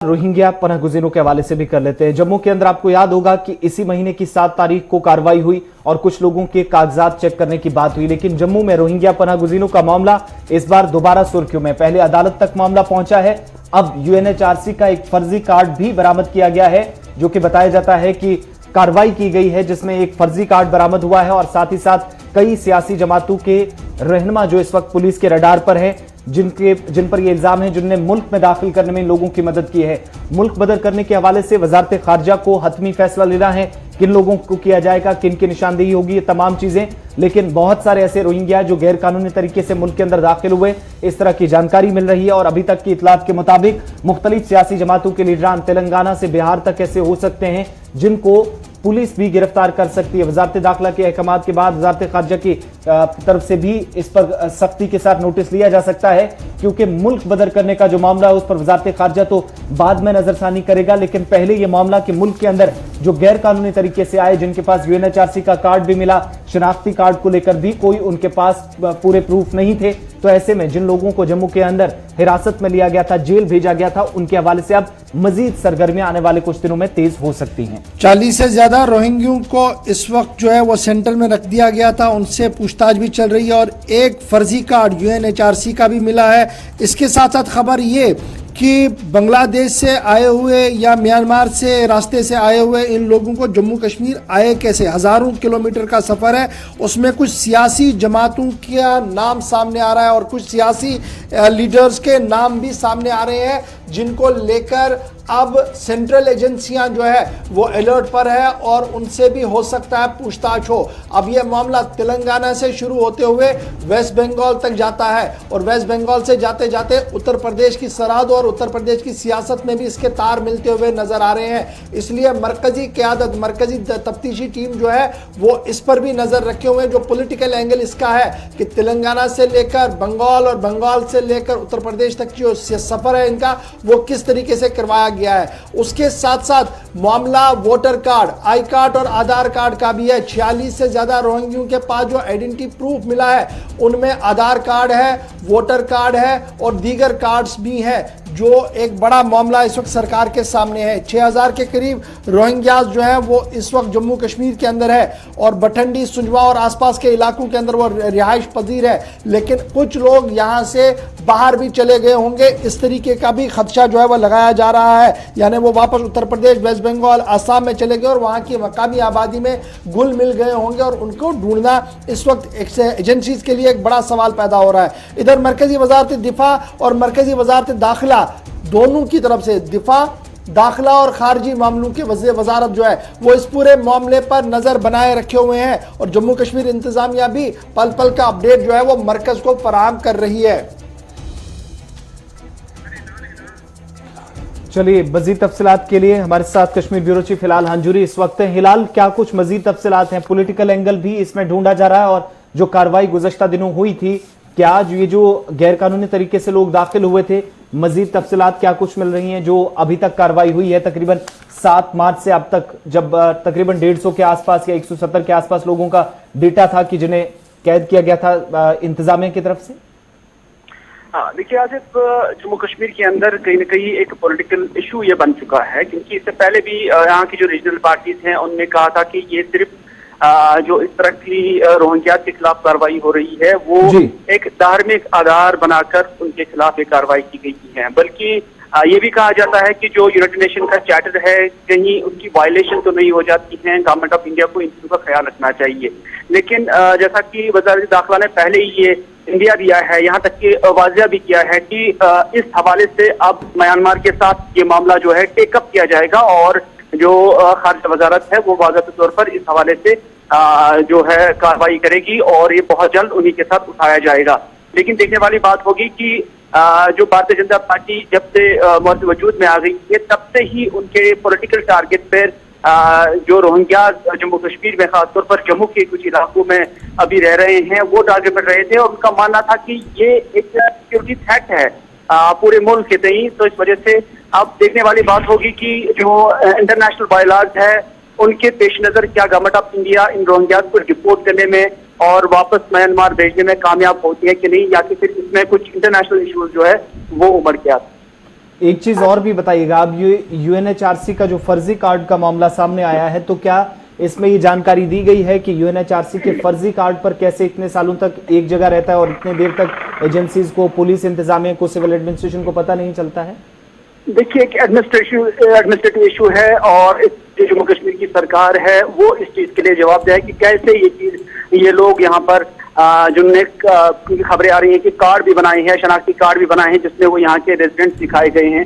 Rohingya पनाहगुज़ीरों के हवाले से भी कर लेते हैं। जम्मू के अंदर आपको याद होगा कि इसी महीने की 7 तारीख को कार्रवाई हुई और कुछ लोगों के कागजात चेक करने की बात हुई, लेकिन जम्मू में रोहिंग्या पनाहगुज़ीरों का मामला इस बार दोबारा सुर्खियों में। पहले अदालत तक मामला पहुंचा है, अब यूएनएचआरसी का एक फर्जी कार्ड भी बरामद किया गया है, जो कि बताया जाता है कि कार्रवाई की गई है जिसमें एक फर्जी कार्ड बरामद हुआ है और साथ ही साथ कई सियासी जमातों के रहनुमा जो इस वक्त पुलिस के रडार पर हैं, जिन पर यह इल्जाम है जिनने मुल्क में दाखिल करने में लोगों की मदद की है। मुल्क बदर करने के हवाले से वजारत खारजा को हतमी फैसला लेना है, किन लोगों को किया जाएगा, किन की निशानदेही होगी, ये तमाम चीजें। लेकिन बहुत सारे ऐसे रोहिंग्या जो गैर कानूनी तरीके से मुल्क के अंदर दाखिल हुए, इस तरह की जानकारी मिल रही है। और अभी तक की इतलात के मुताबिक मुख्तलिफ सियासी जमातों के लीडरान तेलंगाना से बिहार तक ऐसे हो सकते हैं जिनको पुलिस भी गिरफ्तार कर सकती है। वजारत दाखिला के अहकामात के बाद वजारत खारजा की तरफ से भी इस पर सख्ती के साथ नोटिस लिया जा सकता है, क्योंकि मुल्क बदर करने का जो मामला है उस पर वजारत खारजा तो बाद में नजरसानी करेगा, लेकिन पहले यह मामला कि मुल्क के अंदर जो गैर कानूनी तरीके से आए, जिनके पास यूएनएचआरसी का कार्ड भी मिला, शनाख्ती कार्ड को लेकर भी कोई उनके पास पूरे प्रूफ नहीं थे, तो ऐसे में जिन लोगों को जम्मू के अंदर हिरासत में लिया गया था, जेल भेजा गया था, उनके हवाले से अब मजीद सरगर्मियां आने वाले कुछ दिनों में तेज हो सकती हैं। 40 से ज्यादा रोहिंग्यों को इस वक्त जो है वो सेंटर में रख दिया गया था, उनसे पूछताछ भी चल रही है और एक फर्जी कार्ड यूएनएचआरसी का भी मिला है। इसके साथ साथ खबर ये कि बांग्लादेश से आए हुए या म्यांमार से रास्ते से आए हुए इन लोगों को जम्मू कश्मीर आए कैसे, हज़ारों किलोमीटर का सफ़र है, उसमें कुछ सियासी जमातों का नाम सामने आ रहा है और कुछ सियासी लीडर्स के नाम भी सामने आ रहे हैं, जिनको लेकर अब सेंट्रल एजेंसियां जो है वो अलर्ट पर है और उनसे भी हो सकता है पूछताछ हो। अब यह मामला तेलंगाना से शुरू होते हुए वेस्ट बंगाल तक जाता है और वेस्ट बंगाल से जाते जाते उत्तर प्रदेश की सरहद और उत्तर प्रदेश की सियासत में भी इसके तार मिलते हुए नजर आ रहे हैं। इसलिए मरकजी क़यादत, मरकजी तफ्तीशी टीम जो है वो इस पर भी नजर रखे हुए हैं। जो पॉलिटिकल एंगल इसका है कि तेलंगाना से लेकर बंगाल और बंगाल से लेकर उत्तर प्रदेश तक जो सफर है इनका वो किस तरीके से करवाया गया है। उसके साथ साथ मामला वोटर कार्ड, आई कार्ड और आधार कार्ड का भी है। 46 से ज्यादा रोहिंग्यों के पास जो आइडेंटिटी प्रूफ मिला है उनमें आधार कार्ड है, वोटर कार्ड है और दीगर कार्ड्स भी हैं, जो एक बड़ा मामला इस वक्त सरकार के सामने है। 6000 के करीब रोहिंग्यास जो है वो इस वक्त जम्मू कश्मीर के अंदर है और बठंडी, सुंजवा और आसपास के इलाकों के अंदर वो रिहाइश पजीर है, लेकिन कुछ लोग यहाँ से बाहर भी चले गए होंगे, इस तरीके का भी खदशा जो है वो लगाया जा रहा है। यानी वो वापस उत्तर प्रदेश, वेस्ट बंगाल, असम में चले गए और वहाँ की मकामी आबादी में घुल मिल गए होंगे और उनको ढूंढना इस वक्त एजेंसीज के लिए एक बड़ा सवाल पैदा हो रहा है। इधर मरकजी वजारत दिफा और मरकजी वजारत दाखिला दोनों की तरफ से, दिफा, दाखिला और खारजी मामलों की वजारत जो है वो इस पूरे मामले पर नजर बनाए रखे हुए हैं और जम्मू कश्मीर इंतजामिया भी पल पल का अपडेट जो है वो मरकज को फराहम कर रही है। चलिए, मजीद तफसीलात के लिए हमारे साथ कश्मीर ब्यूरो चीफ हिलाल हांजुरी इस वक्त हैं। हिलाल, क्या कुछ मजीद तफसीलात हैं? पॉलिटिकल एंगल भी इसमें ढूंढा जा रहा है और जो कार्रवाई गुज़श्ता दिनों हुई थी, क्या आज ये जो गैर कानूनी तरीके से लोग दाखिल हुए थे, मजीद तफसीलात क्या कुछ मिल रही हैं? जो अभी तक कार्रवाई हुई है तकरीबन 7 मार्च से अब तक, जब तकरीबन 150 के आसपास या 170 के आसपास लोगों का डेटा था कि जिन्हें कैद किया गया था इंतजामिया की तरफ से। हाँ, देखिए आसिफ, जम्मू कश्मीर के अंदर कहीं ना कहीं एक पॉलिटिकल इशू ये बन चुका है, क्योंकि इससे पहले भी यहाँ की जो रीजनल पार्टीज हैं उनने कहा था कि ये सिर्फ जो इस तरह की रोहिंग्या के खिलाफ कार्रवाई हो रही है वो एक धार्मिक आधार बनाकर उनके खिलाफ ये कार्रवाई की गई है, बल्कि ये भी कहा जाता है कि जो यूनाइटेड नेशन का चार्टर है कहीं उसकी वायलेशन तो नहीं हो जाती है, गवर्नमेंट ऑफ इंडिया को इन चीजों का ख्याल रखना चाहिए। लेकिन जैसा कि वज़ारत दाखिला ने पहले ही ये इंडिया दिया है, यहाँ तक कि वाज़िया भी किया है कि इस हवाले से अब म्यांमार के साथ ये मामला जो है टेकअप किया जाएगा और जो खारजा वजारत है वो वाज़ेह तौर पर इस हवाले से जो है कार्रवाई करेगी और ये बहुत जल्द उन्हीं के साथ उठाया जाएगा। लेकिन देखने वाली बात होगी कि जो भारतीय जनता पार्टी जब से वजूद में आ गई है तब से ही उनके पॉलिटिकल टारगेट पर जो रोहिंग्या जम्मू कश्मीर में खासतौर पर जम्मू के कुछ इलाकों में अभी रह रहे हैं वो टारगेट पर रहे थे और उनका मानना था कि ये एक सिक्योरिटी थ्रेट है पूरे मुल्क के तई। तो इस वजह से अब देखने वाली बात होगी कि जो इंटरनेशनल बायलॉज है उनके पेश नजर क्या government of India in Rohingya को डिपोर्ट करने में और वापस म्यांमार भेजने में कामयाब होती है कि नहीं, या कि फिर इसमें कुछ इंटरनेशनल इश्यूज जो है वो उभर के आते हैं। एक चीज और भी बताइएगा, अब ये यूएनएचआरसी का जो फर्जी कार्ड का मामला सामने आया है, तो क्या इसमें ये जानकारी दी गई है कि यूएनएचआरसी के फर्जी कार्ड पर कैसे इतने सालों तक एक जगह रहता है और इतने देर तक एजेंसीज को, पुलिस इंतजामिया को, सिविल एडमिनिस्ट्रेशन को पता नहीं चलता है? देखिए, एक एडमिनिस्ट्रेटिव इशू है और जो जम्मू कश्मीर की सरकार है वो इस चीज के लिए जवाबदेह है कि कैसे ये लोग यहाँ पर जिनने खबरें आ रही हैं कि कार्ड भी बनाए हैं, शनाख्ती कार्ड भी बनाए हैं जिसमें वो यहाँ के रेजिडेंट्स दिखाए गए हैं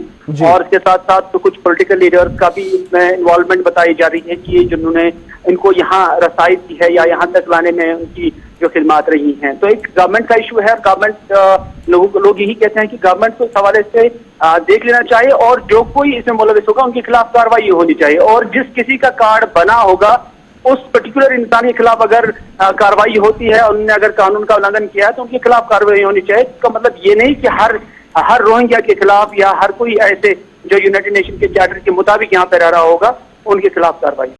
और इसके साथ साथ तो कुछ पॉलिटिकल लीडर्स का भी इसमें इन्वॉल्वमेंट बताई जा रही है कि जिन्होंने इनको यहाँ रसाई दी है या यहाँ तक लाने में उनकी जो खिदमात रही हैं। तो एक गवर्नमेंट का इशू है। गवर्नमेंट लोग यही कहते हैं कि गवर्नमेंट को इस हवाले से देख लेना चाहिए और जो कोई इसमें मुलविस होगा उनके खिलाफ कार्रवाई होनी चाहिए और जिस किसी का कार्ड बना होगा उस पर्टिकुलर इंसान के खिलाफ अगर कार्रवाई होती है और उन्होंने अगर कानून का उल्लंघन किया है तो उनके खिलाफ कार्रवाई होनी चाहिए। इसका मतलब ये नहीं कि हर रोहिंग्या के खिलाफ या हर कोई ऐसे जो यूनाइटेड नेशन के चार्टर के मुताबिक यहाँ पे रह रहा होगा उनके खिलाफ कार्रवाई।